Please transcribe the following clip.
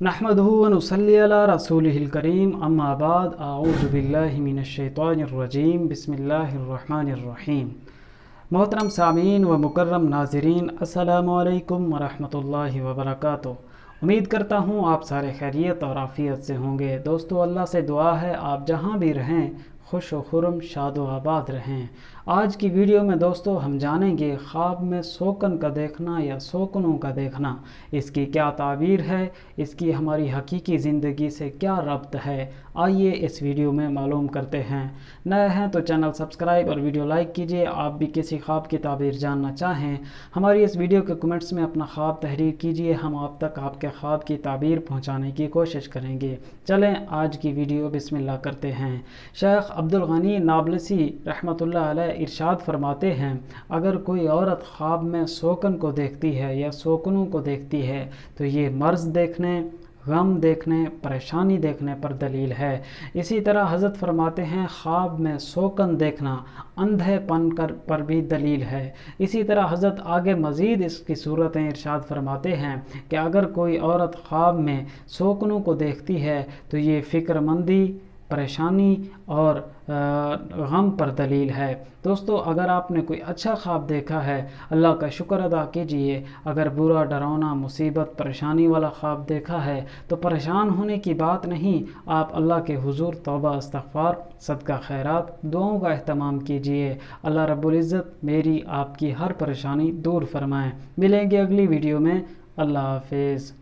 नहमदुहु व नुसल्ली अला रसूलिहिल करीम अम्मा बाद अऊज़ु बिल्लाहि मिनश शैतानिर रजीम बिस्मिल्लाहिर रहमानिर रहीम। मोहतरम सामीन व मुकर्रम नाज़रीन, अस्सलामु अलैकुम व रहमतुल्लाहि व बरकातुहू। उम्मीद करता हूँ आप सारे खैरियत और आफ़ियत से होंगे। दोस्तों, अल्लाह से दुआ है आप जहाँ भी रहें खुश व खुर्म शाद व आबाद रहें। आज की वीडियो में दोस्तों हम जानेंगे ख्वाब में सोकन का देखना या सोकनों का देखना, इसकी क्या ताबीर है, इसकी हमारी हकीकी ज़िंदगी से क्या रब्त है। आइए इस वीडियो में मालूम करते हैं। नए हैं तो चैनल सब्सक्राइब और वीडियो लाइक कीजिए। आप भी किसी ख्वाब की ताबीर जानना चाहें, हमारी इस वीडियो के कमेंट्स में अपना ख्वाब तहरीर कीजिए, हम आप तक आपके ख्वाब की ताबीर पहुंचाने की कोशिश करेंगे। चलें आज की वीडियो बिस्मिल्लाह करते हैं। शेख अब्दुल गनी नाबलसी रहमतुल्लाह अलैह इरशाद फरमाते हैं, अगर कोई औरत ख्वाब में सोकन को देखती है या सोकनों को देखती है तो ये मर्ज़ देखने, गम देखने, परेशानी देखने पर दलील है। इसी तरह हज़रत फरमाते हैं ख्वाब में सोकन देखना अंधेपन पर भी दलील है। इसी तरह हज़रत आगे मज़ीद इसकी सूरतें इरशाद फरमाते हैं कि अगर कोई औरत ख्वाब में सोकनों को देखती है तो ये फ़िक्रमंदी, परेशानी और गम पर दलील है। दोस्तों, अगर आपने कोई अच्छा ख्वाब देखा है अल्लाह का शुक्र अदा कीजिए। अगर बुरा, डरावना, मुसीबत, परेशानी वाला ख्वाब देखा है तो परेशान होने की बात नहीं, आप अल्लाह के हुजूर तौबा इस्तग़फ़ार, सदका खैरात, दुआओं का अहतमाम कीजिए। अल्लाह रब्बुल इज़्ज़त मेरी आपकी हर परेशानी दूर फरमाएँ। मिलेंगे अगली वीडियो में। अल्लाह हाफ़िज़।